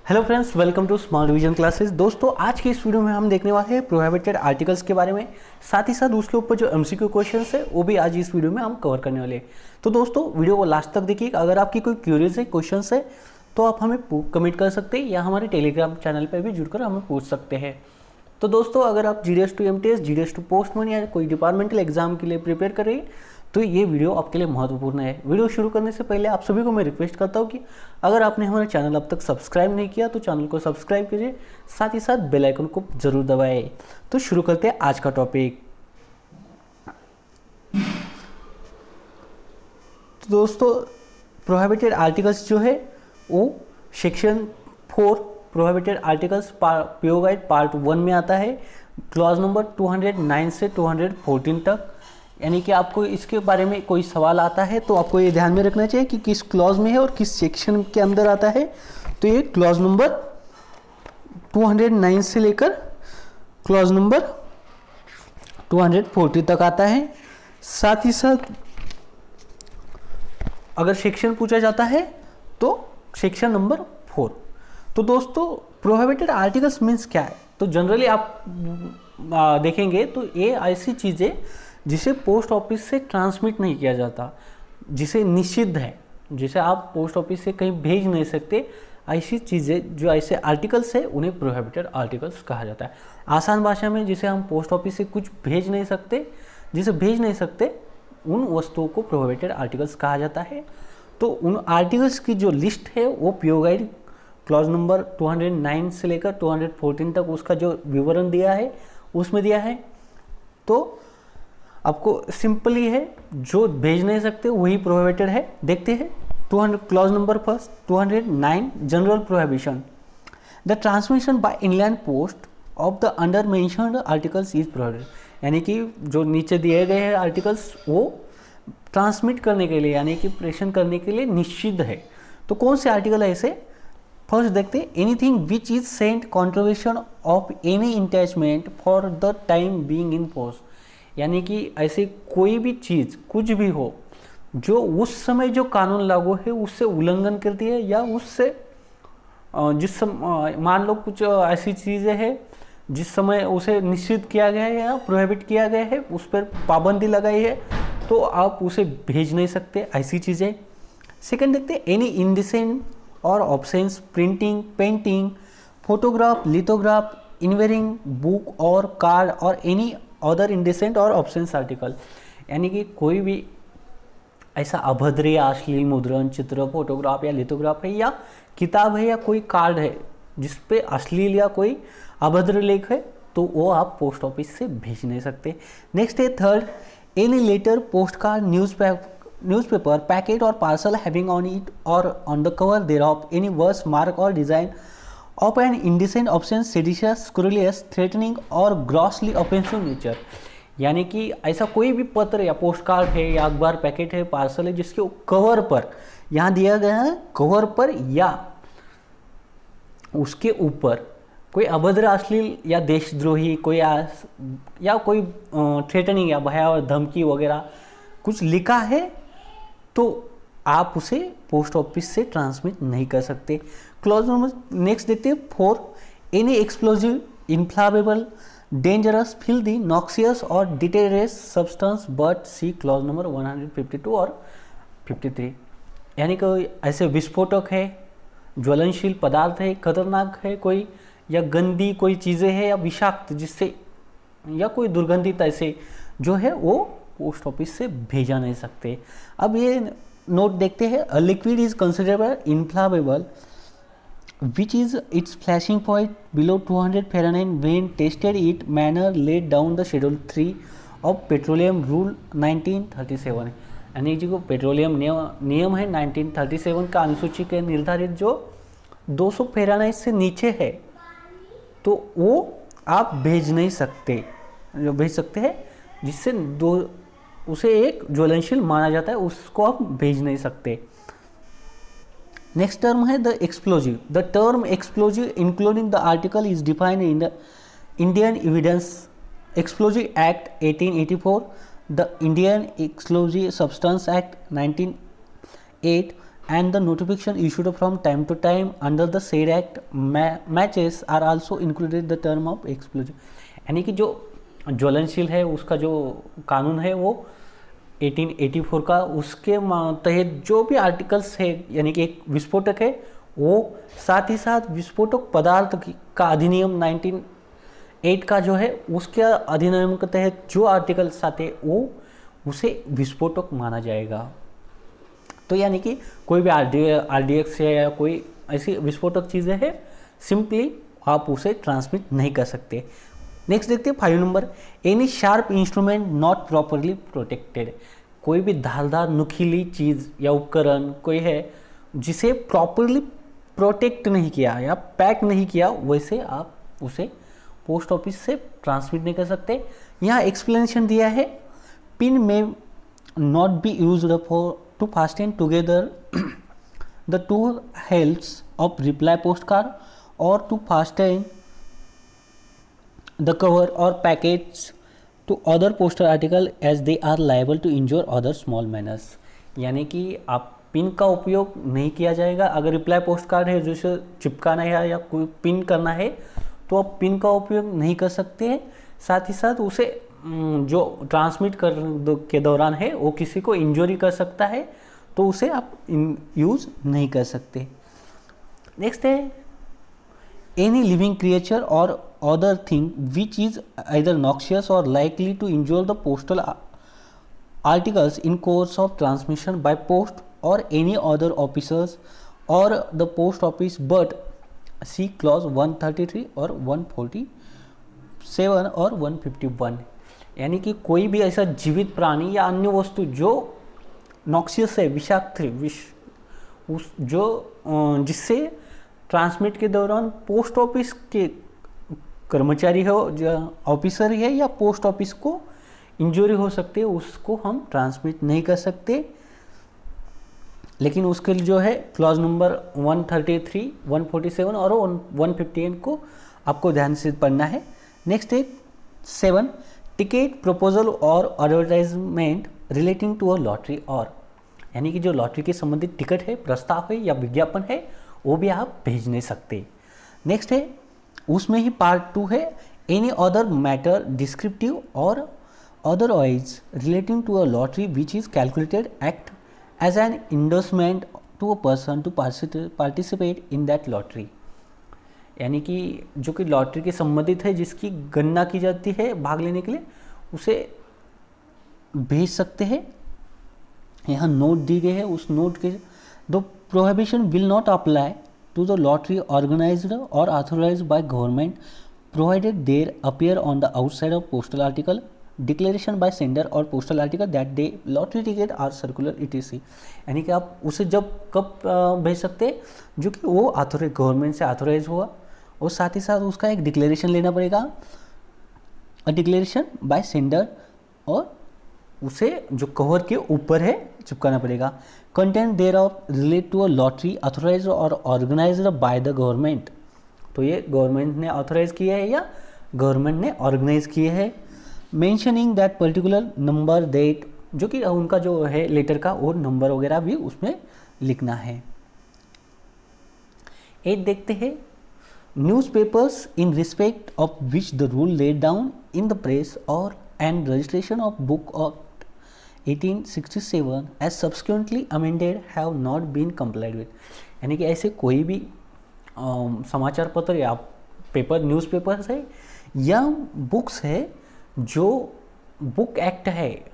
Hello friends, welcome to small revision classes. दोस्तों, आज की इस वीडियो में हम देखने वाले हैं प्रोहिबिटेड आर्टिकल्स के बारे में। साथ ही साथ उसके ऊपर जो एमसीक्यू क्वेश्चंस है वो भी आज इस वीडियो में हम कवर करने वाले हैं। तो दोस्तों, वीडियो को लास्ट तक देखिए। अगर आपकी कोई क्यूरीज है, क्वेश्चंस है, तो आप हमें कमेंट कर सकते हैं या हमारे टेलीग्राम चैनल पर भी जुड़कर हमें पूछ सकते हैं। तो दोस्तों, अगर आप GDS to MTS, GDS to postman या कोई डिपार्टमेंटल एग्जाम के लिए प्रिपेयर कर रही है तो ये वीडियो आपके लिए महत्वपूर्ण है। वीडियो शुरू करने से पहले आप सभी को मैं रिक्वेस्ट करता हूँ कि अगर आपने हमारा चैनल अब तक सब्सक्राइब नहीं किया तो चैनल को सब्सक्राइब कीजिए, साथ ही साथ बेल आइकन को जरूर दबाएं। तो शुरू करते हैं आज का टॉपिक। तो दोस्तों, प्रोहिबिटेड आर्टिकल्स जो है वो section 4 prohibited articles PO guide part 1 में आता है, क्लॉज नंबर 209 से 214 तक। यानी कि आपको इसके बारे में कोई सवाल आता है तो आपको ये ध्यान में रखना चाहिए कि किस क्लॉज में है और किस सेक्शन के अंदर आता है। तो ये क्लॉज नंबर 209 से लेकर क्लॉज नंबर 240 तक आता है। साथ ही साथ अगर सेक्शन पूछा जाता है तो सेक्शन नंबर 4। तो दोस्तों, प्रोहिबिटेड आर्टिकल्स मीन्स क्या है? तो जनरली आप देखेंगे तो ये ऐसी चीज़ें जिसे पोस्ट ऑफिस से ट्रांसमिट नहीं किया जाता, जिसे निषिद्ध है, जिसे आप पोस्ट ऑफिस से कहीं भेज नहीं सकते, ऐसी चीज़ें जो ऐसे आर्टिकल्स है उन्हें प्रोहिबिटेड आर्टिकल्स कहा जाता है। आसान भाषा में जिसे हम पोस्ट ऑफिस से कुछ भेज नहीं सकते, जिसे भेज नहीं सकते, उन वस्तुओं को प्रोहिबिटेड आर्टिकल्स कहा जाता है। तो उन आर्टिकल्स की जो लिस्ट है वो पीओ गाइड क्लॉज नंबर 209 से लेकर 214 तक उसका जो विवरण दिया है उसमें दिया है। तो आपको सिंपली है, जो भेज नहीं सकते वही प्रोहिबिटेड है। देखते हैं 200 clause number first 209 general prohibition. The transmission by inland post of the undermentioned articles is prohibited. यानी कि जो नीचे दिए गए हैं आर्टिकल्स वो ट्रांसमिट करने के लिए यानी कि प्रेषण करने के लिए निषिद्ध है। तो कौन से आर्टिकल है ऐसे? फर्स्ट देखते हैं, anything which is sent contribution of any attachment for the time being in force. यानी कि ऐसी कोई भी चीज़, कुछ भी हो जो उस समय जो कानून लागू है उससे उल्लंघन करती है, या उससे मान लो कुछ ऐसी चीज़ें हैं जिस समय उसे निषिद्ध किया गया है या प्रोहिबिट किया गया है, उस पर पाबंदी लगाई है, तो आप उसे भेज नहीं सकते, ऐसी चीज़ें। सेकंड देखते हैं, any indecent or obscene printing, painting, photograph, lithograph, engraving, book और card or any other indecent or obscene article. यानी कि कोई भी ऐसा अभद्र या अश्लील मुद्रण, चित्र, फोटोग्राफ या लिथोग्राफ है, या किताब है, या कोई कार्ड है जिस पे अश्लील या कोई अभद्र लेख है, तो वो आप पोस्ट ऑफिस से भेज नहीं सकते। नेक्स्ट है third, any letter, postcard, newspaper, packet और पार्सल हैविंग ऑन इट और on the cover thereof any verse, mark or design of an indecent, obscene, seditious, scurrilous, threatening और grossly offensive nature। यानी कि ऐसा कोई भी पत्र या पोस्ट कार्ड है या अखबार, पैकेट है, पार्सल है जिसके कवर पर, यहाँ दिया गया है कवर पर या उसके ऊपर कोई अभद्र, अश्लील या देशद्रोही कोई या कोई थ्रेटनिंग या भयावह धमकी वगैरह कुछ लिखा है तो आप उसे पोस्ट ऑफिस से ट्रांसमिट नहीं कर सकते। क्लॉज नंबर नेक्स्ट देखते हैं 4, any explosive, inflammable, dangerous, filthy, noxious or deleterious substance but see clause number 152 और 53। यानी कि ऐसे विस्फोटक है, ज्वलनशील पदार्थ है, खतरनाक है कोई, या गंदी कोई चीज़ें हैं, या विषाक्त जिससे, या कोई दुर्गंधित ऐसे जो है वो पोस्ट ऑफिस से भेजा नहीं सकते। अब ये नोट देखते हैं, a liquid is considerable inflammable which is it's flashing point below 200 Fahrenheit when tested it manner laid down the schedule 3 of petroleum rule 1937। यानी जो पेट्रोलियम नियम है 1937 का अनुसूची के निर्धारित जो 200 फ़ारेनहाइट से नीचे है तो वो आप भेज नहीं सकते। जो भेज सकते हैं जिससे उसे एक ज्वलनशील माना जाता है, उसको आप भेज नहीं सकते। नेक्स्ट टर्म है the explosive. The term explosive including the article is defined in the Indian evidence explosive act 1884, the Indian explosive substance act 1908 and the notification issued from time to time under the said act matches are also included the term of explosive। यानी कि जो ज्वलनशील है उसका जो कानून है वो 1884 का, उसके तहत जो भी आर्टिकल्स है यानी कि एक विस्फोटक है वो, साथ ही साथ विस्फोटक पदार्थ का अधिनियम 1908 का जो है उसके अधिनियम के तहत जो आर्टिकल्स आते वो उसे विस्फोटक माना जाएगा। तो यानी कि कोई भी RDX है या कोई ऐसी विस्फोटक चीज़ें हैं, सिंपली आप उसे ट्रांसमिट नहीं कर सकते। नेक्स्ट देखते हैं 5 number, any sharp instrument not properly protected. कोई भी धारदार नुकीली चीज़ या उपकरण कोई है जिसे प्रॉपरली प्रोटेक्ट नहीं किया या पैक नहीं किया, वैसे आप उसे पोस्ट ऑफिस से ट्रांसमिट नहीं कर सकते। यहाँ एक्सप्लेनेशन दिया है, पिन में not be used for to fasten together the two halves of reply postcard or to fasten the cover or packets to other postal article as they are liable to injure other small manners। यानी कि आप pin का उपयोग नहीं किया जाएगा। अगर reply post card है जिसे चिपकाना है या कोई पिन करना है तो आप पिन का उपयोग नहीं कर सकते हैं। साथ ही साथ उसे जो ट्रांसमिट के दौरान है वो किसी को इंजरी कर सकता है, तो उसे आप यूज़ नहीं कर सकते। नेक्स्ट है, any living creature or other thing which is either noxious or likely to injure the postal articles in course of transmission by post or any other officers or the post office but see clause 133 और 147 और 151। यानी कि कोई भी ऐसा जीवित प्राणी या अन्य वस्तु जो नॉक्सियस है, विषाक्त है, उस जो जिससे ट्रांसमिट के दौरान पोस्ट ऑफिस के कर्मचारी हो, ऑफिसर है या पोस्ट ऑफिस को इंजरी हो सकती है, उसको हम ट्रांसमिट नहीं कर सकते। लेकिन उसके लिए जो है क्लॉज नंबर 133, 147 और 158 को आपको ध्यान से पढ़ना है। नेक्स्ट है 7, टिकट प्रपोजल और advertisement relating to a lottery और, यानी कि जो लॉटरी के संबंधित टिकट है, प्रस्ताव है या विज्ञापन है वो भी आप भेज नहीं सकते। नेक्स्ट है उसमें ही पार्ट 2 है, एनी अदर मैटर डिस्क्रिप्टिव और otherwise relating to a lottery which is calculated act as an endorsement to a person to participate in that lottery. यानी कि जो कि लॉटरी के संबंधित है, जिसकी गणना की जाती है भाग लेने के लिए, उसे भेज सकते हैं। यहाँ नोट दी गई है, उस नोट के the prohibition will not apply to the lottery organised or authorised by government provided there appear on the outside of postal article declaration by sender or postal article that the lottery ticket are circular etc। यानी कि आप उसे जब कब भेज सकते हैं, जो कि वो ऑथोराइज गवर्नमेंट से ऑथोराइज हुआ, और साथ ही साथ उसका एक डिक्लेरेशन लेना पड़ेगा, डिक्लेरेशन बाय सेंडर, और उसे जो कवर के ऊपर है चिपकाना पड़ेगा। Content there of relate to a lottery authorise और ऑर्गेनाइज्ड बाय द गवर्नमेंट। तो ये गवर्नमेंट ने ऑथोराइज किया है या गवर्नमेंट ने ऑर्गेनाइज किए हैं। Mentioning that particular number date, जो कि उनका जो है लेटर का और नंबर वगैरह भी उसमें लिखना है। 8 देखते हैं, newspapers in respect of which the rule laid down in the press और and registration of book of 1867 as subsequently amended have not been complied with। यानी कि ऐसे कोई भी समाचार पत्र या पेपर, न्यूज़पेपर्स है या बुक्स है जो बुक एक्ट है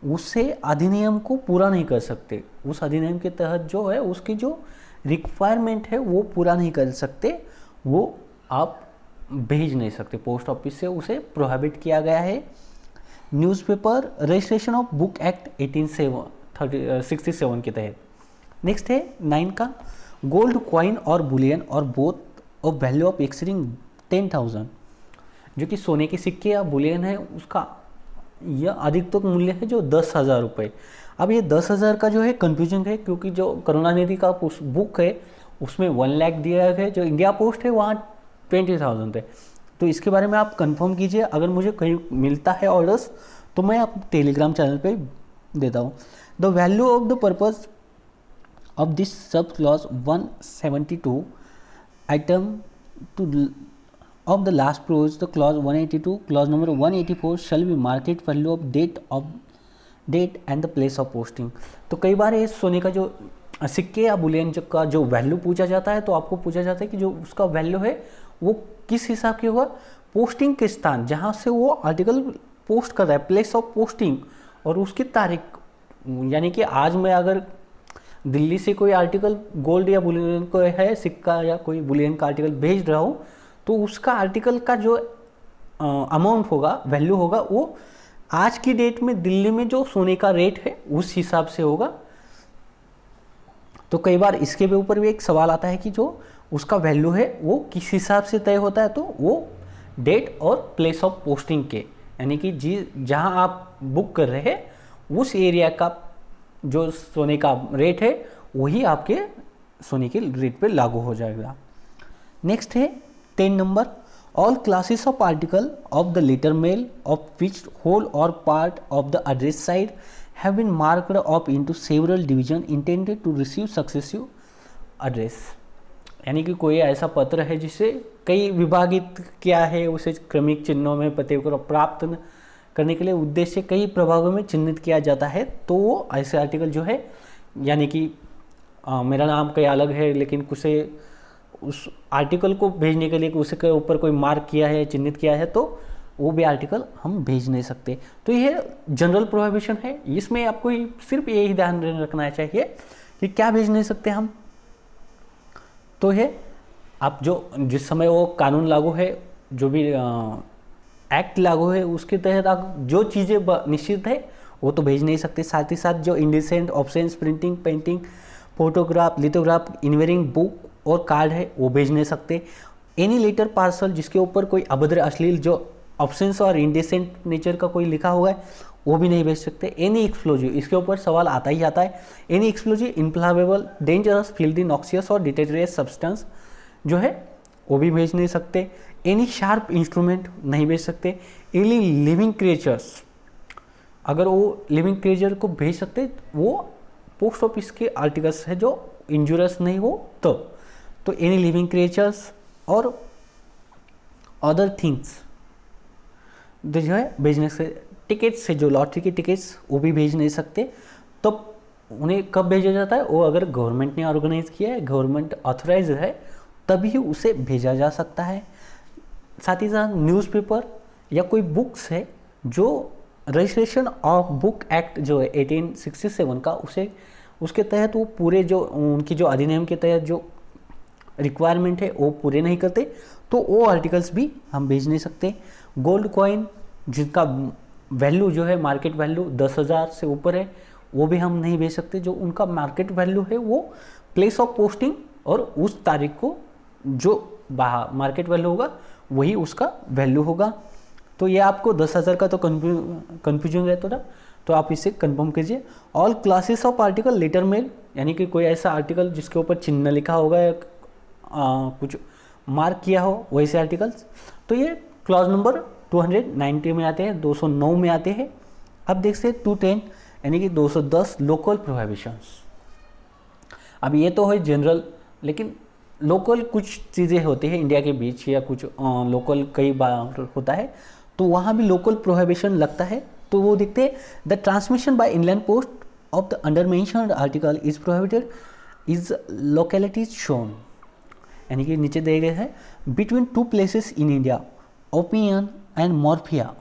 उससे अधिनियम को पूरा नहीं कर सकते, उस अधिनियम के तहत जो है उसकी जो रिक्वायरमेंट है वो पूरा नहीं कर सकते, वो आप भेज नहीं सकते पोस्ट ऑफिस से, उसे प्रोहिबिट किया गया है। Newspaper registration of book act 1867 के तहत। नेक्स्ट है 9 का, गोल्ड कॉइन और बुलियन और both of value of exceeding 10,000, जो कि सोने के सिक्के या बुलियन है उसका यह अधिकतम मूल्य है जो 10,000 रुपये। अब ये 10,000 का जो है कन्फ्यूजन है, क्योंकि जो करुणानिधि का बुक है उसमें 1 लाख दिया गया है, जो इंडिया पोस्ट है वहाँ 20,000 है। तो इसके बारे में आप कंफर्म कीजिए, अगर मुझे कहीं मिलता है ऑर्डर्स तो मैं आप टेलीग्राम चैनल पे देता हूँ। The value of the purpose of this sub clause 172 item to of the last clause, the clause 182, clause number 184 shall be market value of date and the place of posting। तो कई बार ये सोने का जो सिक्के या बुलियन का जो वैल्यू पूछा जाता है, तो आपको पूछा जाता है कि जो उसका वैल्यू है वो किस हिसाब के होगा, पोस्टिंग के स्थान जहाँ से वो आर्टिकल पोस्ट कर रहा है, प्लेस ऑफ पोस्टिंग, और उसकी तारीख। यानी कि आज मैं अगर दिल्ली से कोई आर्टिकल गोल्ड या बुलियन को है, सिक्का या कोई बुलियन का आर्टिकल भेज रहा हूँ, तो उसका आर्टिकल का जो अमाउंट होगा, वैल्यू होगा, वो आज की डेट में दिल्ली में जो सोने का रेट है उस हिसाब से होगा। तो कई बार इसके ऊपर भी एक सवाल आता है कि जो उसका वैल्यू है वो किस हिसाब से तय होता है, तो वो डेट और प्लेस ऑफ पोस्टिंग के, यानी कि जहां आप बुक कर रहे हैं उस एरिया का जो सोने का रेट है वही आपके सोने के रेट पे लागू हो जाएगा। नेक्स्ट है 10 number, all classes of article of the letter mail of which whole or part of the address side have been marked up into several division intended to receive successive address। यानी कि कोई ऐसा पत्र है जिसे कई विभागित किया है, उसे क्रमिक चिन्हों में पते को प्राप्त करने के लिए उद्देश्य कई प्रभागों में चिन्हित किया जाता है, तो वो ऐसे आर्टिकल जो है, यानी कि मेरा नाम कहीं अलग है लेकिन उसे उस आर्टिकल को भेजने के लिए उसके ऊपर कोई मार्क किया है, चिन्हित किया है, तो वो भी आर्टिकल हम भेज नहीं सकते। तो यह जनरल प्रोहिबिशन है, इसमें आपको सिर्फ यही ध्यान रखना चाहिए कि क्या भेज नहीं सकते हम। तो है आप जो जिस समय वो कानून लागू है, जो भी एक्ट लागू है, उसके तहत आप जो चीज़ें निश्चित है वो तो भेज नहीं सकते। साथ ही साथ जो indecent obscene printing, painting, photograph, lithograph, engraving book और कार्ड है वो भेज नहीं सकते। एनी लेटर पार्सल जिसके ऊपर कोई अभद्र, अश्लील, जो ऑप्शंस और इंडिसेंट नेचर का कोई लिखा हुआ है वो भी नहीं भेज सकते। एनी एक्सप्लोजिव, इसके ऊपर सवाल आता ही आता है। Any explosive, inflammable, dangerous, filthy, noxious or deleterious substance जो है वो भी भेज नहीं सकते। एनी शार्प इंस्ट्रूमेंट नहीं भेज सकते। एनी लिविंग क्रिएचर्स, अगर वो लिविंग क्रिएचर को भेज सकते वो पोस्ट ऑफिस के आर्टिकल्स है जो इंजूरियस नहीं हो तो एनी लिविंग क्रिएचर्स और अदर थिंग्स जो है भेजने से। टिकट्स से, जो लॉटरी की टिकट्स वो भी भेज नहीं सकते। तो उन्हें कब भेजा जाता है, वो अगर गवर्नमेंट ने ऑर्गेनाइज किया है, गवर्नमेंट ऑथराइज है, तभी उसे भेजा जा सकता है। साथ ही साथ न्यूज़पेपर या कोई बुक्स है जो रजिस्ट्रेशन ऑफ बुक एक्ट जो है 1867 का, उसके तहत वो पूरे जो उनकी जो अधिनियम के तहत जो रिक्वायरमेंट है वो पूरे नहीं करते, तो वो आर्टिकल्स भी हम भेज नहीं सकते। गोल्ड कॉइन जिनका वैल्यू जो है मार्केट वैल्यू 10,000 से ऊपर है वो भी हम नहीं भेज सकते। जो उनका मार्केट वैल्यू है वो प्लेस ऑफ पोस्टिंग और उस तारीख को जो मार्केट वैल्यू होगा वही उसका वैल्यू होगा। तो ये आपको 10,000 का तो कन्फ्यूजन रहता था, तो आप इसे कंफर्म कीजिए। All classes of article letter mail, यानी कि कोई ऐसा आर्टिकल जिसके ऊपर चिन्ह लिखा होगा या कुछ मार्क किया हो वैसे आर्टिकल्स, तो ये क्लॉज नंबर 290 में आते हैं, 209 में आते हैं। अब देखते हैं 210 यानी कि 210 लोकल प्रोहिबिशंस। अब ये तो है जनरल, लेकिन लोकल कुछ चीज़ें होती हैं इंडिया के बीच या कुछ लोकल कई बार होता है, तो वहाँ भी लोकल प्रोहिबिशन लगता है। तो वो देखते हैं the transmission by inland post of the undermentioned article is prohibited is localities shown, यानी कि नीचे दिए गए हैं between two places in India, opium and morphia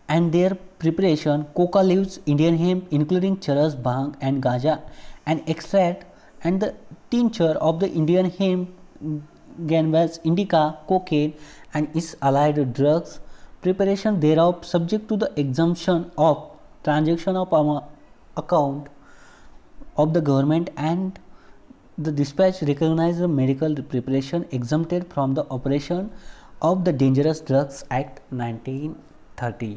and their preparation, coca leaves, Indian hemp including charas, bhang and gaja, and extract and the tincture of the Indian hemp, cannabis, indica, cocaine and its allied drugs, preparation thereof subject to the exemption of transaction of account of the government and the dispatch recognize the medical preparation exempted from the operation of the Dangerous Drugs Act 1930।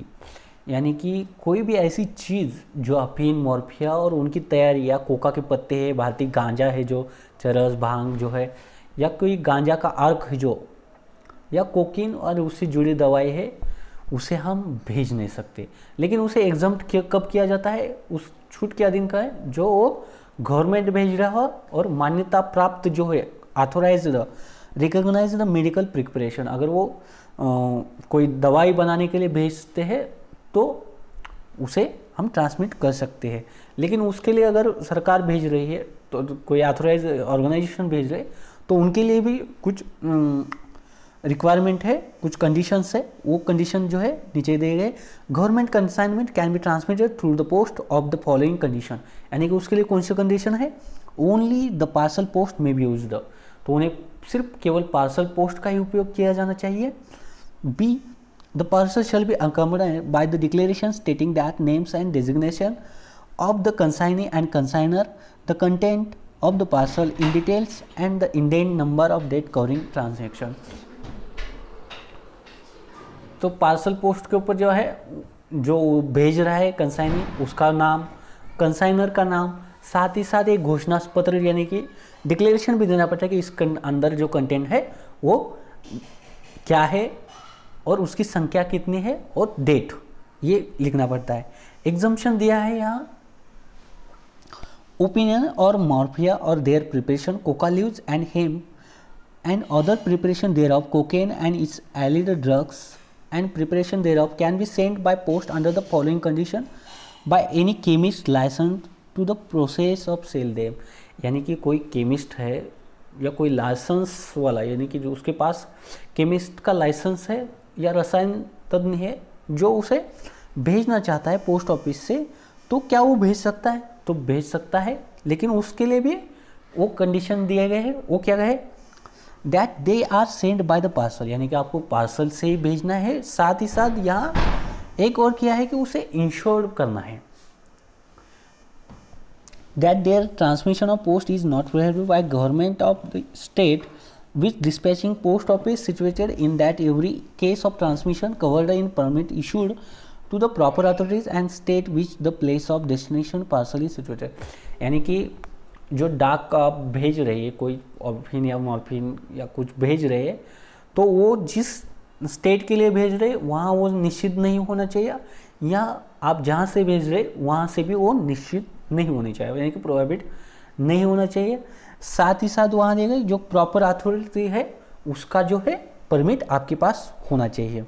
यानी कि कोई भी ऐसी चीज़ जो अफीम, morphia और उनकी तैयारी, या कोका के पत्ते है, भारतीय गांजा है जो चरस, भांग जो है, या कोई गांजा का अर्क है जो, या कोकीन और उससे जुड़ी दवाई है, उसे हम भेज नहीं सकते। लेकिन उसे एग्जम्प्ट कब किया जाता है, उस छूट के अधीन का है जो गवर्नमेंट भेज रहा हो और मान्यता प्राप्त जो है ऑथोराइज्ड रिकॉग्नाइज्ड मेडिकल प्रिपरेशन, अगर वो कोई दवाई बनाने के लिए भेजते हैं तो उसे हम ट्रांसमिट कर सकते हैं। लेकिन उसके लिए अगर सरकार भेज रही है तो कोई ऑथोराइज ऑर्गेनाइजेशन भेज रहे तो उनके लिए भी कुछ रिक्वायरमेंट है, कुछ कंडीशंस है। वो कंडीशन जो है नीचे दिए गए। Government consignment can be transmitted through the post of the following condition, यानी कि उसके लिए कौन सी कंडीशन है, ओनली द पार्सल पोस्ट में बी यूज्ड, तो उन्हें सिर्फ केवल पार्सल पोस्ट का ही उपयोग किया जाना चाहिए। B, the parcel shall be accompanied by the declaration stating that names and designation of the consignee and consigner, the content of the parcel in details and the indent number of date covering transaction। तो parcel post के ऊपर जो है जो भेज रहा है consignee उसका नाम, कंसाइनर का नाम, साथ ही साथ एक घोषणा पत्र यानी कि डिक्लेरेशन भी देना पड़ता है कि इस अंदर जो कंटेंट है वो क्या है और उसकी संख्या कितनी है और डेट, ये लिखना पड़ता है। एग्जम्पशन दिया है यहाँ, ओपिनियन और मॉर्फिया और their preparation, coca leaves and hemp and other preparation thereof, cocaine and its allied drugs and preparation thereof can be sent by post under the following condition by any chemist licensed to the process of sell them। यानी कि कोई chemist है या कोई licence वाला, यानी कि जो उसके पास केमिस्ट का लाइसेंस है या रसायन तज्ञ है जो उसे भेजना चाहता है पोस्ट ऑफिस से, तो क्या वो भेज सकता है, तो भेज सकता है। लेकिन उसके लिए भी वो कंडीशन दिए गए हैं। वो क्या है, that they are send by the parcel, यानी कि आपको पार्सल से ही भेजना है। साथ ही साथ यहाँ एक और क्या है कि उसे इंश्योर करना है, that their transmission of post is not prohibited by government of the state which dispatching post office situated in that every case of transmission covered in permit issued to the proper authorities and state which the place of destination parcel is situated. यानी कि जो डाक आप भेज रहे हैं, कोई orphan या मॉर्फिन या कुछ भेज रहे हैं, तो वो जिस स्टेट के लिए भेज रहे वहाँ वो निश्चित नहीं होना चाहिए, या आप जहाँ से भेज रहे वहाँ से भी वो निश्चित नहीं होनी चाहिए, यानी कि प्रोहिबिट नहीं होना चाहिए। साथ ही साथ वहाँ देगा जो प्रॉपर अथॉरिटी है उसका जो है परमिट आपके पास होना चाहिए।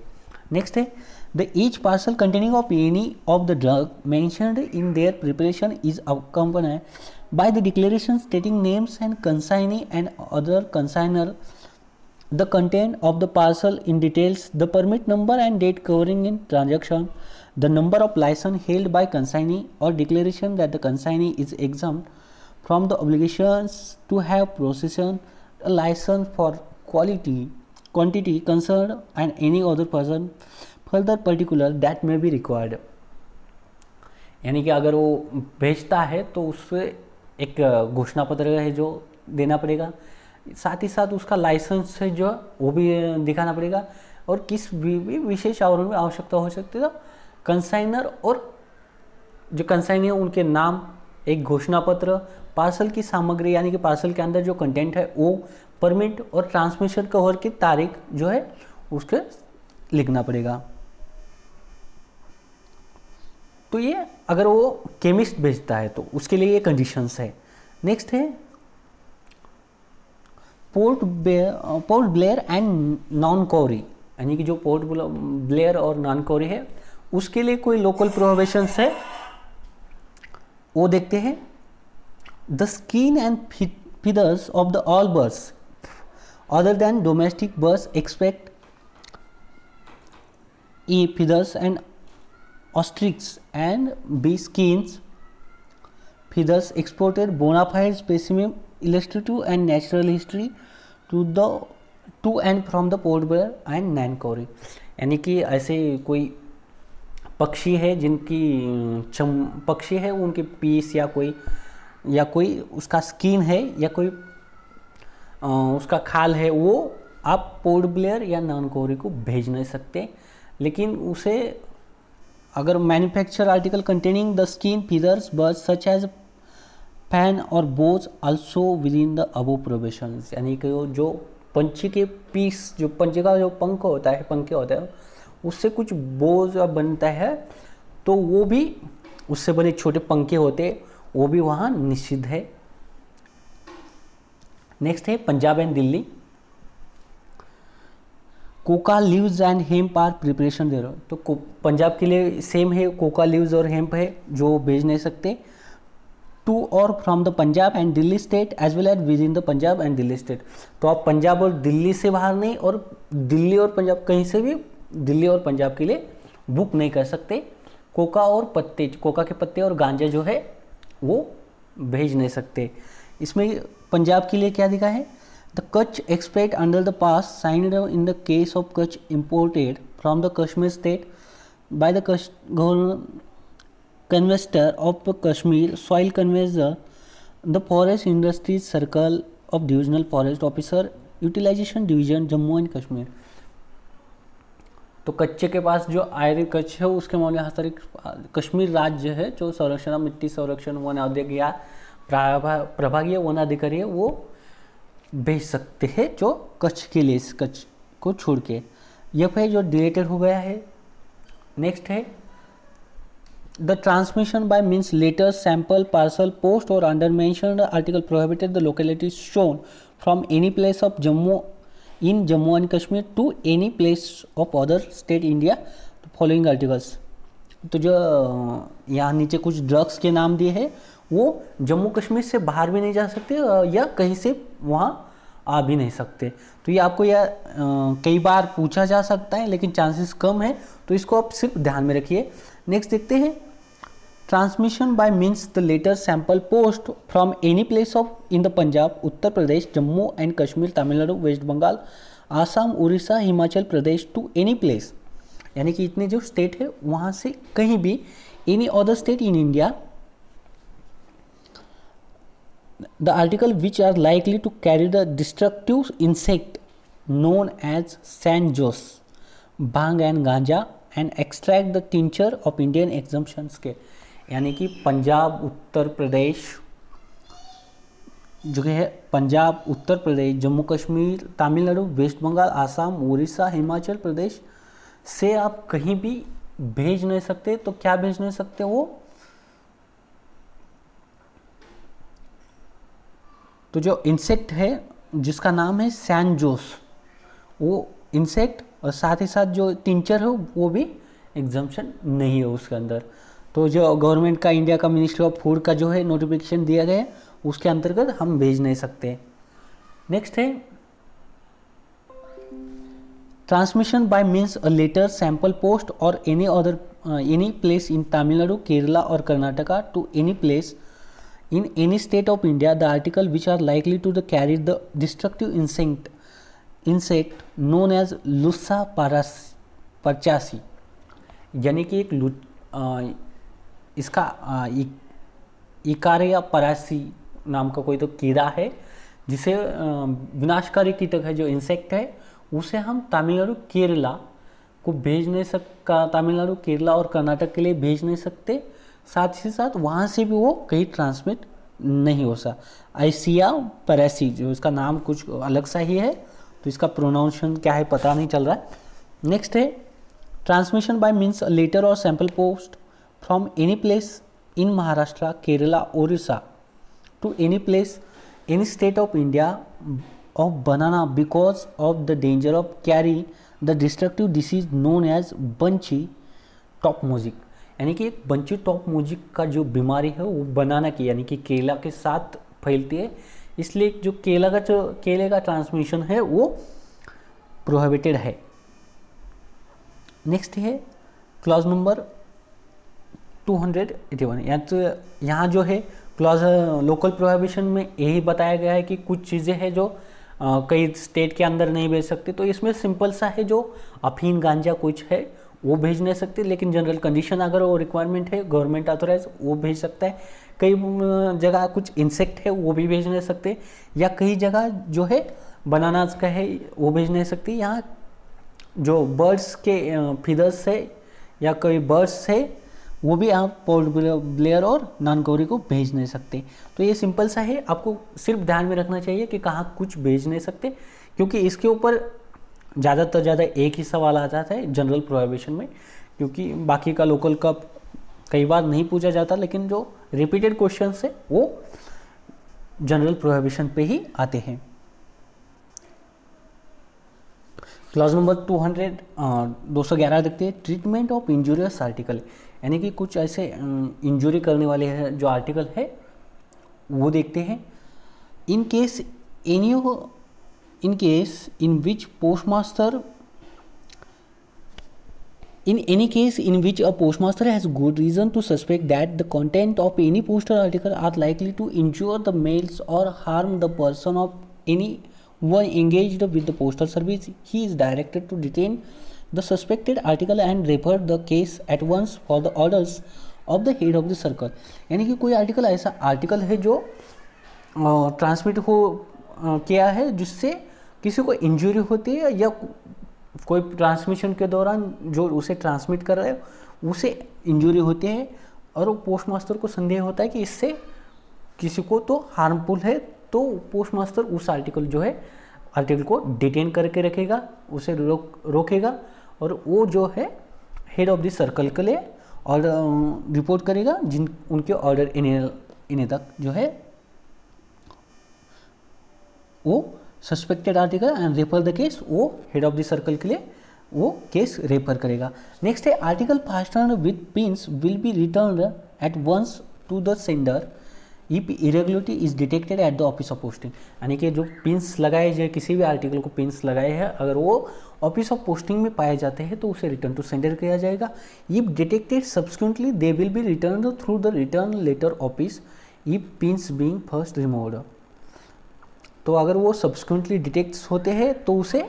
नेक्स्ट है, the each parcel containing of any of the drug mentioned in their preparation is accompanied by the declaration stating names and consignee and other consigner, the content of the parcel in details, the permit number and date covering in transaction, the number of license held by consignee, or declaration that the consignee is exempt from the obligations to have possession a license for quantity concerned and any other person further particular that may be required। यानी कि अगर वो भेजता है तो उससे एक घोषणा पत्र है जो देना पड़ेगा, साथ ही साथ उसका लाइसेंस है जो वो भी दिखाना पड़ेगा, और किस भी विशेष आवरण में आवश्यकता हो सकती है तो कंसाइनर और जो कंसाइनर है उनके नाम, एक घोषणा पत्र, पार्सल की सामग्री यानी कि पार्सल के अंदर जो कंटेंट है वो, परमिट और ट्रांसमिशन कवर की तारीख जो है उसके लिखना पड़ेगा। तो ये अगर वो केमिस्ट भेजता है तो उसके लिए ये कंडीशंस है। नेक्स्ट है पोर्ट ब्लेयर एंड नॉन कौरी, यानी कि जो पोर्ट ब्लेयर और नॉन कौरी है उसके लिए कोई लोकल प्रोहिबिशंस है, वो देखते हैं। The skin and feathers of the all birds other than domestic birds expect E feathers and ostrich and bee skins, feathers exported, bona fide specimen illustrative and natural history to and from the port blair and nancowry। यानी कि ऐसे कोई पक्षी है जिनकी पक्षी है उनके पीस या कोई उसका स्किन है या कोई उसका खाल है, वो आप पोर्ट ब्लेयर या नानकोरी को भेज नहीं सकते। लेकिन उसे अगर manufacture article containing the skin feathers birds such as fan or bows also within the above prohibitions, यानी कि जो पंछी के पीस, जो पंछी का जो पंख होता है, पंखे होते हैं, उससे कुछ बोझ बनता है, तो वो भी उससे बने छोटे पंखे होते, वो भी वहाँ निषिद्ध है। नेक्स्ट है Punjab and Delhi. Coca leaves and hemp are preparation there. तो पंजाब के लिए सेम है, कोका लीव्स और हेम्प है जो भेज नहीं सकते। टू और from the Punjab and Delhi state as well as within the Punjab and Delhi state. तो आप पंजाब और दिल्ली से बाहर नहीं, और दिल्ली और पंजाब कहीं से भी दिल्ली और पंजाब के लिए बुक नहीं कर सकते। कोका और पत्ते, कोका के पत्ते और गांजा जो है वो भेज नहीं सकते। इसमें पंजाब के लिए क्या दिखा है, the Kutch express under the pass signed in the case of Kutch imported from the Kashmir state by the convestor of Kashmir soil conveyor the forest industries circle of divisional forest officer utilization division Jammu and Kashmir. तो कच्चे के पास जो iron Kutch है उसके मौल्य हस्ताक्षर कश्मीर राज्य है जो संरक्षण मिट्टी संरक्षण वन अधिकारी या प्रभागीय वन अधिकारी है वो भेज सकते हैं जो कच्छ के लिए, इस कच्छ को छोड़ के। यह है जो डिलेटेड हो गया है। नेक्स्ट है the transmission by means letter sample parcel post or under mentioned article prohibited the localities shown from any place of Jammu in Jammu and Kashmir to any place of other state India following articles। तो जो यहाँ नीचे कुछ drugs के नाम दिए हैं वो जम्मू कश्मीर से बाहर भी नहीं जा सकते या कहीं से वहाँ आ भी नहीं सकते। तो ये आपको यह कई बार पूछा जा सकता है लेकिन चांसेस कम है, तो इसको आप सिर्फ ध्यान में रखिए। नेक्स्ट देखते हैं, transmission by means the letter sample post from any place of in the Punjab, Uttar Pradesh, Jammu and Kashmir, Tamil Nadu, West Bengal, Assam, Orissa, Himachal Pradesh to any place, यानी कि इतने जो स्टेट है वहाँ से कहीं भी, any other state in India, the article which are likely to carry the destructive insect known as San Jose, bhang and ganja and extract the tincture of Indian exemption के। यानी कि पंजाब, उत्तर प्रदेश जो है, पंजाब, उत्तर प्रदेश, जम्मू कश्मीर, तमिलनाडु, वेस्ट बंगाल, आसाम, उड़ीसा, हिमाचल प्रदेश से आप कहीं भी भेज नहीं सकते। तो क्या भेज नहीं सकते, वो तो जो इंसेक्ट है जिसका नाम है सैनजोस, वो इंसेक्ट और साथ ही साथ जो टिंचर है वो भी एग्जम्पशन नहीं है उसके अंदर। तो जो गवर्नमेंट का, इंडिया का मिनिस्ट्री ऑफ फूड का जो है नोटिफिकेशन दिया गया है उसके अंतर्गत हम भेज नहीं सकते। नेक्स्ट है transmission by means a letter sample post or any other any place in Tamil Nadu, Kerala or Karnataka to any place in any state of India, the article which are likely to carry the destructive insect known as Lusa parchasi, यानी कि एक इसका इकार या परासी नाम का कोई तो कीड़ा है जिसे विनाशकारी कीटक है जो इंसेक्ट है, उसे हम तमिलनाडु, केरला को भेज नहीं सकता, तमिलनाडु, केरला और कर्नाटक के लिए भेज नहीं सकते। साथ ही साथ वहाँ से भी वो कहीं ट्रांसमिट नहीं हो सकता। आइसिया पैरासी, जो इसका नाम कुछ अलग सा ही है, तो इसका प्रोनाउंसिएशन क्या है पता नहीं चल रहा है। नेक्स्ट है ट्रांसमिशन बाय मीन्स लेटर और sample post from any place in Maharashtra, Kerala, Odisha to any place any state of India of banana because of the danger of carry the destructive disease known as bunchy top music. यानी कि एक bunchy top music का जो बीमारी है वो बनाना की, यानी कि केला के साथ फैलती है, इसलिए जो केले का ट्रांसमिशन है वो प्रोहिबिटेड है। नेक्स्ट है क्लॉज नंबर 281। यहाँ जो है क्लॉज लोकल प्रोहिबिशन में यही बताया गया है कि कुछ चीज़ें हैं जो कई स्टेट के अंदर नहीं भेज सकते। तो इसमें सिंपल सा है, जो अफीम गांजा कुछ है वो भेज नहीं सकते, लेकिन जनरल कंडीशन अगर वो रिक्वायरमेंट है गवर्नमेंट ऑथोराइज वो भेज सकता है। कई जगह कुछ इंसेक्ट है वो भी भेज नहीं सकते, या कई जगह जो है बनानास का है वो भेज नहीं सकती। यहाँ जो बर्ड्स के फीदर्स है या कोई बर्ड्स है वो भी आप पोर्ट ब्लेयर और नानकौरी को भेज नहीं सकते। तो ये सिंपल सा है, आपको सिर्फ ध्यान में रखना चाहिए कि कहाँ कुछ भेज नहीं सकते, क्योंकि इसके ऊपर ज़्यादातर ज़्यादा एक ही सवाल आ जाता है जनरल प्रोहिबिशन में, क्योंकि बाकी का लोकल का कई बार नहीं पूछा जाता, लेकिन जो रिपीटेड क्वेश्चन है वो जनरल प्रोहिबिशन पे ही आते हैं। क्लॉज नंबर 211 देखते हैं, ट्रीटमेंट ऑफ इंजूरियस आर्टिकल, यानी कि कुछ ऐसे इंजूरी करने वाले हैं जो आर्टिकल है वो देखते हैं। In case in which postmaster in any case in which a postmaster has good reason to suspect that the content of any postal article are likely to injure the mails or harm the person of anyone engaged with the postal service, he is directed to detain the suspected article and refer the case at once for the orders of the head of the circle। यानी कि कोई article ऐसा article है जो transmit हो किया है जिससे किसी को इंजरी होती है, या कोई ट्रांसमिशन के दौरान जो उसे ट्रांसमिट कर रहा है उसे इंजरी होती है, और वो पोस्टमास्टर को संदेह होता है कि इससे किसी को तो हार्मफुल है, तो पोस्टमास्टर उस आर्टिकल को डिटेन करके रखेगा, उसे रोकेगा, और वो जो है हेड ऑफ द सर्कल के लिए ऑर्डर रिपोर्ट करेगा, जिन उनके ऑर्डर इन्हें तक जो है वो suspected article and refer the case, वो हेड ऑफ द सर्कल के लिए वो केस रेफर करेगा। नेक्स्ट है article fastened with pins will be return at once to the sender if irregularity is detected at the office of posting, यानी कि जो pins लगाए जाए, किसी भी आर्टिकल को पिन्स लगाए हैं, अगर वो ऑफिस ऑफ पोस्टिंग में पाए जाते हैं तो उसे रिटर्न टू सेंडर किया जाएगा। If detected subsequently they will be return through the return letter office if pins being first removed. तो अगर वो सब्सिक्वेंटली डिटेक्ट्स होते हैं तो उसे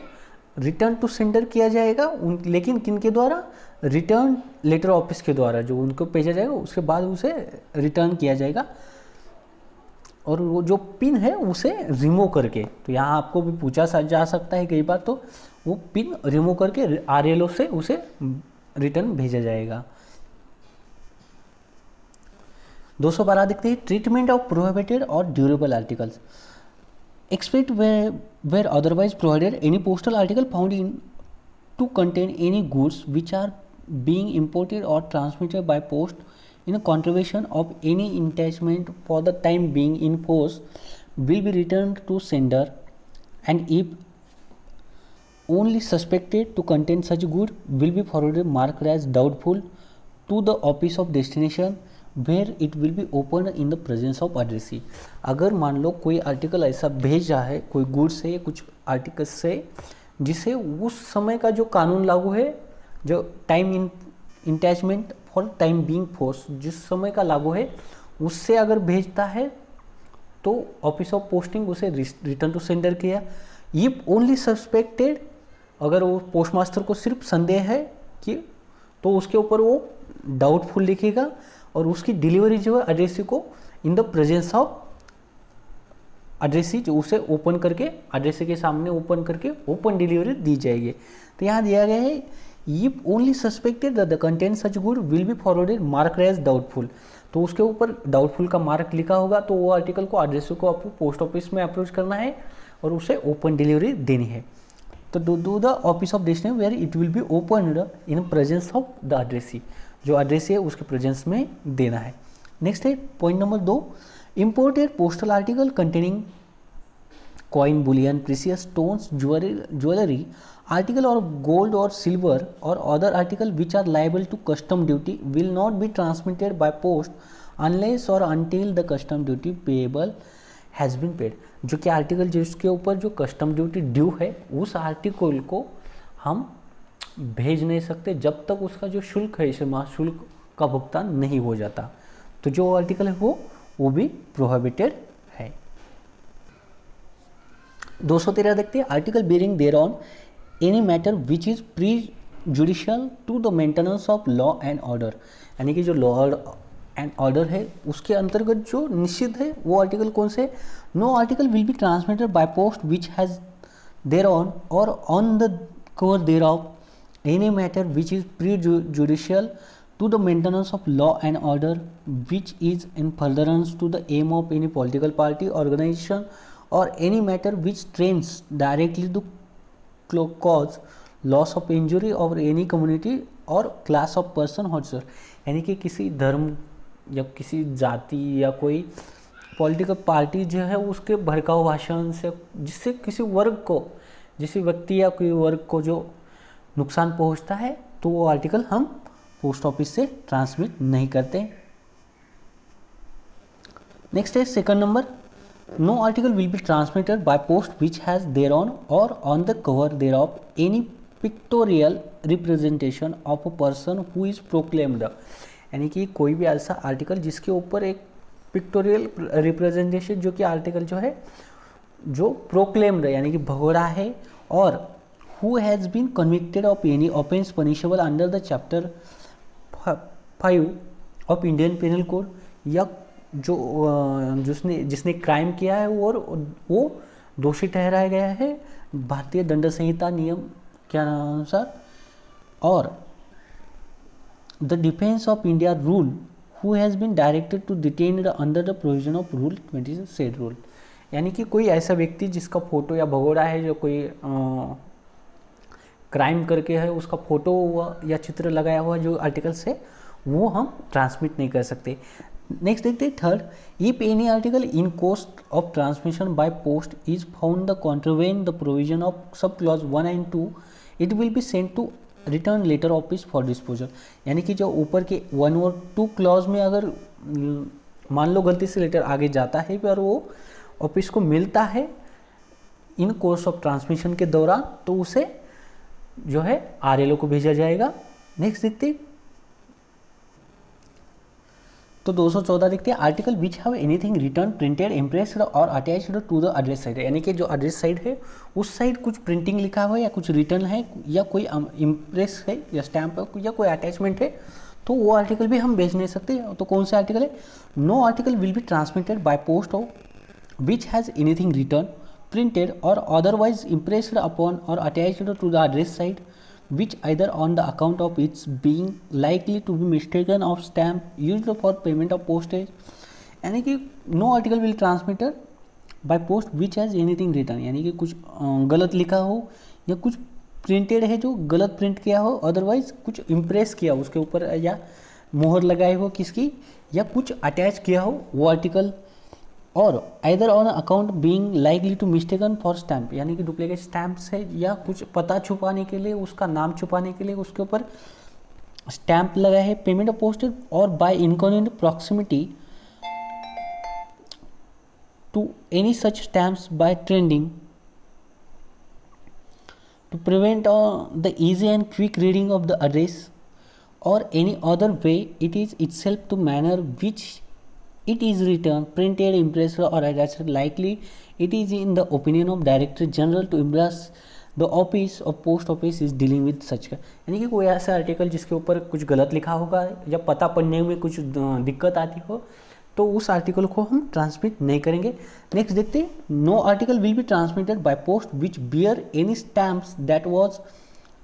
रिटर्न टू सेंडर किया जाएगा, लेकिन किन के द्वारा? रिटर्न लेटर ऑफिस के द्वारा, जो उनको भेजा जाएगा उसके बाद उसे रिटर्न किया जाएगा, और वो जो पिन है उसे रिमूव करके। तो यहाँ आपको भी पूछा जा सकता है कई बार, तो वो पिन रिमूव करके RLO से उसे रिटर्न भेजा जाएगा। 212 देखते हैं, ट्रीटमेंट ऑफ प्रोहिबिटेड और durable articles except where otherwise provided, any postal article found in to contain any goods which are being imported or transmitted by post in a contravention of any attachment for the time being in force will be returned to sender, and if only suspected to contain such good will be forwarded marked as doubtful to the office of destination where it will be opened in the presence of addressee। अगर मान लो कोई article ऐसा भेजा है, कोई goods है, कुछ articles से जिसे उस समय का जो कानून लागू है, जो time enactment for time being force जिस समय का लागू है, उससे अगर भेजता है तो ऑफिस ऑफ पोस्टिंग उसे रिटर्न टू सेंडर किया। इफ ओनली सस्पेक्टेड, अगर वो पोस्टमास्टर को सिर्फ संदेह है कि, तो उसके ऊपर वो डाउटफुल लिखेगा, और उसकी डिलीवरी जो है एड्रेसी को in the presence of addressee, जो उसे ओपन करके एड्रेसी के सामने ओपन करके ओपन डिलीवरी दी जाएगी। तो यहाँ दिया गया है if only suspected the content such good will be forwarded mark as doubtful, तो उसके ऊपर डाउटफुल का मार्क लिखा होगा, तो वो आर्टिकल को एड्रेसी को आपको पोस्ट ऑफिस में अप्रोच करना है और उसे ओपन डिलीवरी देनी है। तो to the office of destination where it will be open in presence of the addressee, जो एड्रेस है उसके प्रेजेंस में देना है। नेक्स्ट है point number 2, imported postal article containing coin, bullion, precious stones, jewellery article or gold or silver or other article which are liable to custom duty will not be transmitted by post unless और until the custom duty payable has been paid. जो कि article जिसके ऊपर जो custom duty due है, उस article को हम भेज नहीं सकते जब तक उसका जो शुल्क है, सीमा शुल्क का भुगतान नहीं हो जाता। तो जो आर्टिकल है वो भी प्रोहिबिटेड है। 213 देखते हैं, article bearing there on any matter which is prejudicial to the maintenance of law and order, यानी कि जो लॉ एंड ऑर्डर है उसके अंतर्गत जो निश्चित है वो आर्टिकल कौन से? No article will be transmitted by post which has thereon or on the cover thereof any matter which is prejudicial to the maintenance of law and order which is in furtherance to the aim of any political party, organization or any matter which tends directly to cause loss of injury of any community or class of person whatsoever, यानी कि किसी धर्म या किसी जाति या कोई political party जो है उसके भड़काऊ भाषण से जिससे किसी वर्ग को, किसी व्यक्ति या कोई वर्ग को जो नुकसान पहुंचता है, तो वो आर्टिकल हम पोस्ट ऑफिस से ट्रांसमिट नहीं करते। नेक्स्ट है second number, no article will be transmitted by post which has thereon or on the cover thereof any pictorial representation of a person who is proclaimed, यानी कि कोई भी ऐसा article जिसके ऊपर एक पिक्टोरियल रिप्रेजेंटेशन, जो कि आर्टिकल जो है जो प्रोक्लेम्ड है यानी कि भगोड़ा है, और who has been convicted of any offence punishable under the chapter 5 of Indian penal code, या जो जिसने क्राइम किया है और वो दोषी ठहराया गया है भारतीय दंड संहिता नियम के अनुसार, और the defence of India rule who has been directed to detained under the provision of rule 20 said rule, यानी कि कोई ऐसा व्यक्ति जिसका फोटो या भगोड़ा है, जो कोई क्राइम करके है, उसका फोटो या चित्र लगाया हुआ जो आर्टिकल्स है वो हम ट्रांसमिट नहीं कर सकते। नेक्स्ट देखते हैं third, if any article in course of transmission by post is found to contravene the provision of sub clause 1 and 2 it will be sent to return letter office for disposal, यानी कि जो ऊपर के 1 और 2 clause में अगर मान लो गलती से लेटर आगे जाता है पर वो ऑफिस को मिलता है इन कोर्स ऑफ ट्रांसमिशन के दौरान, तो उसे जो है आरएलओ को भेजा जाएगा। नेक्स्ट देखते तो 214 देखते हैं, article which have anything written printed impressed or attached to the address side, यानी कि जो एड्रेस साइड है उस साइड कुछ प्रिंटिंग लिखा हुआ है या कुछ रिटर्न है या कोई इम्प्रेस है या स्टैम्प है या कोई अटैचमेंट है, तो वो आर्टिकल भी हम भेज नहीं सकते। तो कौन से आर्टिकल है, no article will be transmitted by post of which has anything return printed or otherwise impressed upon or attached to the address side which either on the account of its being likely to be mistaken of stamp used for payment of postage, यानी कि no article will transmitted by post which has anything written, यानी कि कुछ गलत लिखा हो या कुछ प्रिंटेड है जो गलत प्रिंट किया हो, अदरवाइज कुछ इम्प्रेस किया उसके ऊपर या मोहर लगाई हो किसकी, या कुछ अटैच किया हो वो आर्टिकल, और either on account being likely to mistaken for stamp, यानी कि डुप्लीकेट स्टैम्प्स है या कुछ पता छुपाने के लिए, उसका नाम छुपाने के लिए उसके ऊपर स्टैम्प लगा है, payment of postage, or by inconvenient proximity to any such stamps by trending to prevent the easy and quick reading of the address or any other way it is itself to manner which it is written, printed, impressed or attached, likely it is in the opinion of Director General to embrace the office of post office is dealing with such, यानी कि कोई ऐसा article जिसके ऊपर कुछ गलत लिखा होगा या पता पढ़ने में कुछ दिक्कत आती हो, तो उस आर्टिकल को हम ट्रांसमिट नहीं करेंगे। नेक्स्ट देखते हैं, no article will be transmitted by post which bear any stamps that was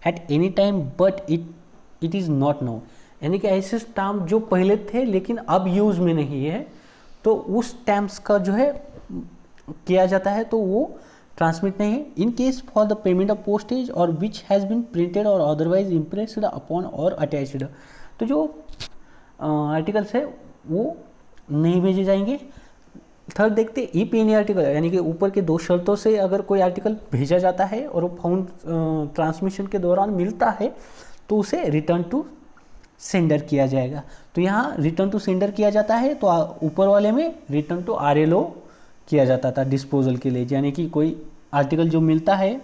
at any time but it is not no, यानी कि ऐसे स्टैम्प जो पहले थे लेकिन अब यूज़ में नहीं है, तो उस स्टैम्प्स का जो है किया जाता है तो वो ट्रांसमिट नहीं है। In case for the payment of postage और विच हैज़ बीन प्रिंटेड और अदरवाइज इम्प्रेस्ड अपॉन और अटैच्ड, तो जो आर्टिकल्स है वो नहीं भेजे जाएंगे। थर्ड देखते हैं, इफ एनी आर्टिकल, यानी कि ऊपर के 2 शर्तों से अगर कोई आर्टिकल भेजा जाता है और वो फाउंड ट्रांसमिशन के दौरान मिलता है तो उसे रिटर्न टू सेंडर किया जाएगा। तो यहाँ रिटर्न टू सेंडर किया जाता है, तो ऊपर वाले में रिटर्न टू आरएलओ किया जाता था डिस्पोजल के लिए, यानी कि कोई आर्टिकल जो मिलता है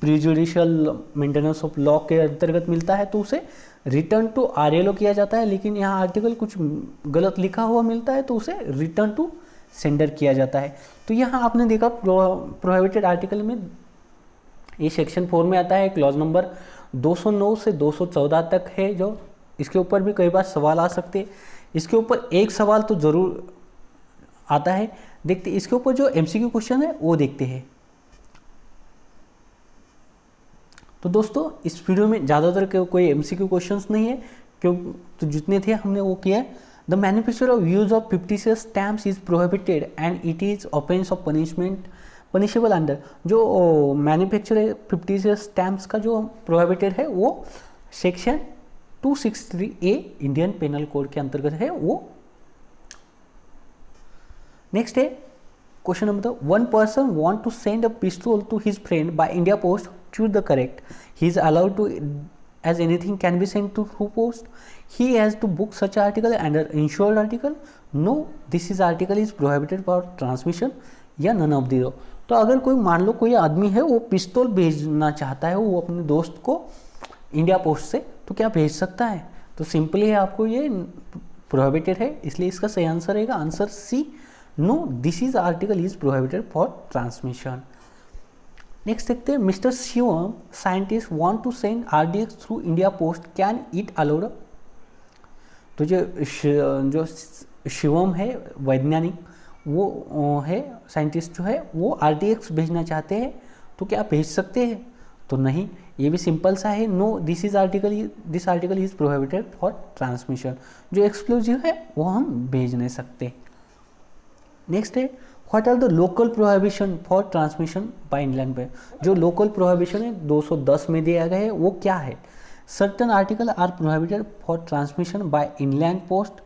प्रीजुडिशियल मेंटेनेंस ऑफ लॉ के अंतर्गत मिलता है तो उसे रिटर्न टू आरएलओ किया जाता है, लेकिन यहाँ आर्टिकल कुछ गलत लिखा हुआ मिलता है तो उसे रिटर्न टू सेंडर किया जाता है। तो यहाँ आपने देखा प्रोहिबिटेड आर्टिकल में ये सेक्शन 4 में आता है, क्लॉज नंबर 209 से 214 तक है, जो इसके ऊपर भी कई बार सवाल आ सकते हैं। इसके ऊपर एक सवाल तो ज़रूर आता है, देखते इसके ऊपर जो एमसीक्यू क्वेश्चन है वो देखते हैं। तो दोस्तों इस वीडियो में ज़्यादातर कोई एमसीक्यू क्वेश्चंस नहीं है, क्यों तो जितने थे हमने वो किया। The manufacture of use of 56 stamps is prohibited and it is offence of punishable under, जो मैन्युफैक्चर 50 से स्टैम्प्स का जो प्रोहिबिटेड है वो section 263A Indian penal code के अंतर्गत है वो। नेक्स्ट है question number 1 person want to send a pistol to his friend by India post, choose the correct, he is allowed to as anything can be sent to through post, he has to book such article under insured article, no this is article is prohibited for transmission, या none of the above। तो अगर कोई मान लो कोई आदमी है वो पिस्तौल भेजना चाहता है वो अपने दोस्त को इंडिया पोस्ट से, तो क्या भेज सकता है? तो सिंपली है आपको ये प्रोहिबिटेड है, इसलिए इसका सही आंसर रहेगा answer C, no this is article is prohibited for transmission. Next देखते हैं mister Shivam scientist want to send RDX through India post, can it allowed? तो जो शिवम है वैज्ञानिक वो है साइंटिस्ट जो है वो RDX भेजना चाहते हैं, तो क्या भेज सकते हैं? तो नहीं, ये भी सिंपल सा है, no this article is prohibited for transmission. जो एक्सप्लोजिव है वो हम भेज नहीं सकते। नेक्स्ट है what are the local prohibition for transmission by inland पे, जो लोकल प्रोहिबिशन है 210 में दिया गया है वो क्या है? Certain article are prohibited for transmission by inland post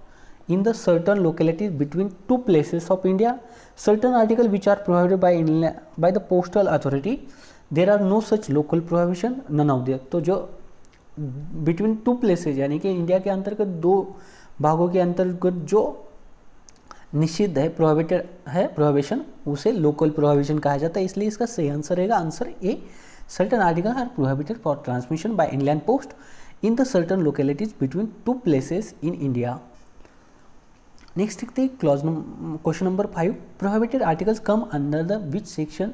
in the certain localities between two places of India, certain articles which are prohibited by the postal authority, there are no such local prohibition, none of the। तो जो between two places यानी कि India के अंतर्गत दो भागों के अंतर्गत जो निषिद्ध है प्रोहिबिटेड है प्रोहिबिशन, उसे लोकल प्रोहिबिशन कहा जाता है, इसलिए इसका सही आंसर रहेगा answer A, certain articles are prohibited for transmission by inland post in the certain localities between two places in India। Next देखते हैं question number 5, prohibited articles come under the which section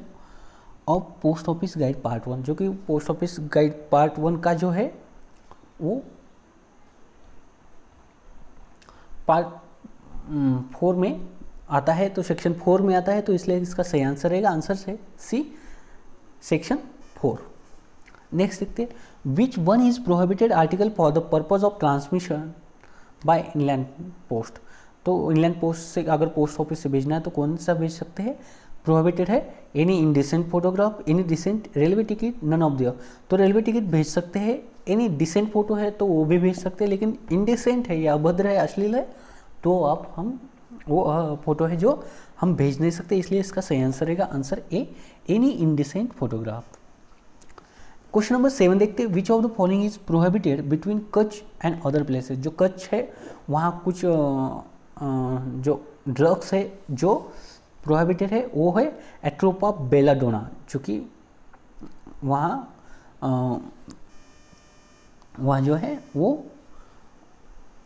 of post office guide part 1, जो कि post office guide part 1 का जो है वो part 4 में आता है, तो सेक्शन 4 में आता है, तो इसलिए इसका सही आंसर रहेगा आंसर से सी, सेक्शन 4। नेक्स्ट देखते हैं which one is prohibited article for the purpose of transmission by inland post, तो इनलैंड पोस्ट से अगर पोस्ट ऑफिस से भेजना है तो कौन सा भेज सकते हैं? प्रोहिबिटेड है any indecent photograph, any decent railway ticket, none of the. तो रेलवे टिकट भेज सकते हैं, एनी डिसेंट फोटो है तो वो भी भेज सकते हैं, लेकिन इनडिसेंट है या अभद्र है अश्लील है तो आप हम वो फोटो है जो हम भेज नहीं सकते, इसलिए इसका सही आंसर रहेगा answer A, any indecent photograph. Question number 7 देखते हैं which of the following is prohibited between Kutch and other places, जो कच्छ है वहाँ कुछ जो ड्रग्स है जो प्रोहिबिटेड है वो है एट्रोपा बेलाडोना, जो कि वहाँ जो है वो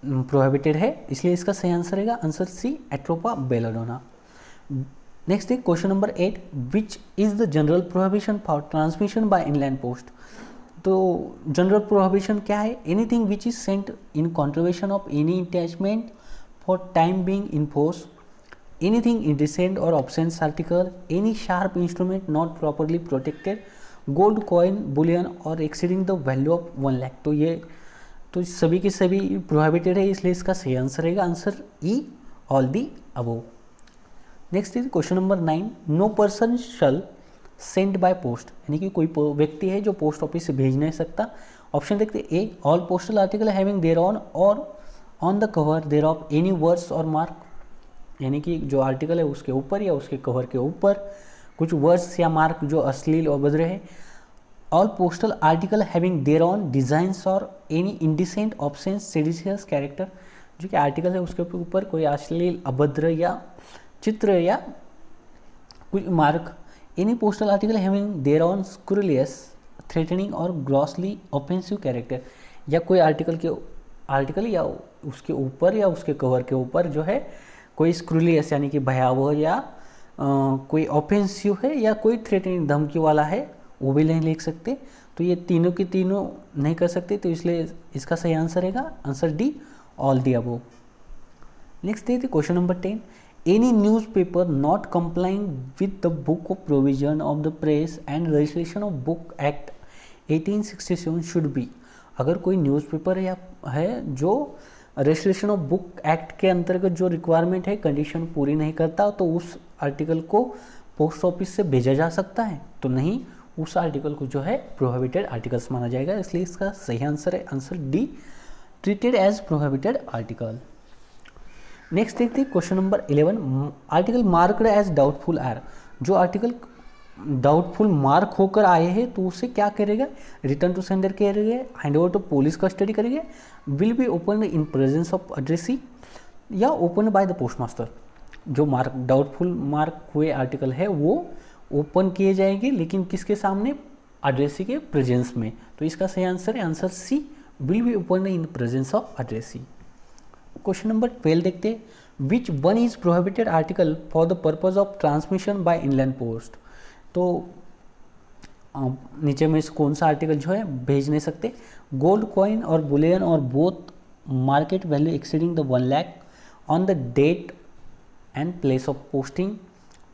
प्रोहिबिटेड है, इसलिए इसका सही आंसर रहेगा answer C, Atropa belladonna. Next है question number 8, which is the general prohibition for transmission by inland post, तो जनरल प्रोहिबिशन क्या है? Anything which is sent in contravention of any attachment for time being in force, anything indecent or obscene article, any sharp instrument not properly protected, gold coin, bullion or exceeding the value of 1 lakh। तो ये तो सभी के सभी prohibited है, इसलिए इसका सही आंसर रहेगा answer E, all the above. Next is question number 9, no person shall send by post, यानी कि कोई व्यक्ति है जो पोस्ट ऑफिस से भेज नहीं सकता। ऑप्शन देखते A, all postal article having thereon or on the cover thereof any words or mark, यानी कि जो आर्टिकल है उसके ऊपर या उसके कवर के ऊपर कुछ वर्ड्स या मार्क जो अश्लील और अभद्र है। All postal article having there on designs और एनी इंडिसेंट ऑब्सcene सेडिशियस कैरेक्टर, जो कि आर्टिकल है उसके ऊपर कोई अश्लील अभद्र या चित्र या कुछ mark. Any postal article having thereon scurrilous threatening or grossly offensive character, या कोई आर्टिकल या उसके ऊपर या उसके कवर के ऊपर जो है कोई स्क्रूलियस यानी कि भयावह या कोई ऑफेंसिव है या कोई थ्रेटनिंग धमकी वाला है, वो भी नहीं लिख सकते। तो ये तीनों की तीनों नहीं कर सकते, तो इसलिए इसका सही आंसर रहेगा answer D, all the above. Next देखते question number 10, any newspaper not complying with the book of provision of the press and registration of book act 1867 should be, अगर कोई न्यूज़पेपर या है जो रजिस्ट्रेशन ऑफ बुक एक्ट के अंतर्गत जो requirement है कंडीशन पूरी नहीं करता, तो उस आर्टिकल को पोस्ट ऑफिस से भेजा जा सकता है? तो नहीं, उस आर्टिकल को जो है प्रोहिबिटेड आर्टिकल्स माना जाएगा, इसलिए इसका सही आंसर है answer D, treated as prohibited article. Next देखते हैं question number 11, article marked as doubtful are. जो आर्टिकल डाउटफुल मार्क होकर आए हैं तो उसे क्या करेगा? रिटर्न टू सेंडर करेंगे, hand over to police custody करेंगे, will be open in presence of addressee, या ओपन बाय द पोस्टमास्टर। जो मार्क डाउटफुल मार्क हुए आर्टिकल है वो ओपन किए जाएंगे, लेकिन किसके सामने? एड्रेसी के प्रेजेंस में। तो इसका सही आंसर है answer C, will be open in presence of addressee. Question number 12 देखते हैं, which one is prohibited article for the purpose of transmission by inland post. तो नीचे में कौन सा आर्टिकल जो है भेज नहीं सकते? गोल्ड कॉइन और बुलियन और both market value exceeding the 1 lakh on the date and place of posting,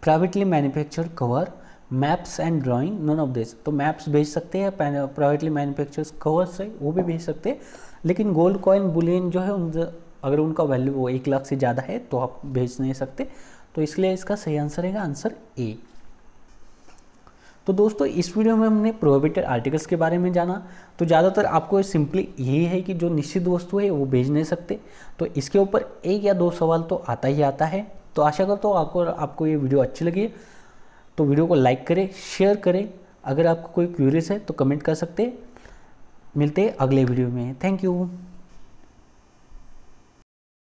privately manufactured cover, maps and drawing, none of this. तो मैप्स भेज सकते हैं, प्राइवेटली मैन्युफैक्चर्ड कवर से वो भी भेज सकते हैं, लेकिन गोल्ड कॉइन बुलियन जो है अगर उनका वैल्यू वो 1 लाख से ज़्यादा है तो आप भेज नहीं सकते। तो इसलिए इसका सही आंसर है आंसर ए। तो दोस्तों इस वीडियो में हमने प्रोहिबिटेड आर्टिकल्स के बारे में जाना। तो ज़्यादातर आपको सिंपली यही है कि जो निश्चित वस्तु है वो भेज नहीं सकते। तो इसके ऊपर 1 या 2 सवाल तो आता ही आता है। तो आशा करता हूँ आपको ये वीडियो अच्छी लगी, तो वीडियो को लाइक करें, शेयर करें। अगर आपको कोई क्यूरियस है तो कमेंट कर सकते हैं। मिलते हैं अगले वीडियो में। Thank you.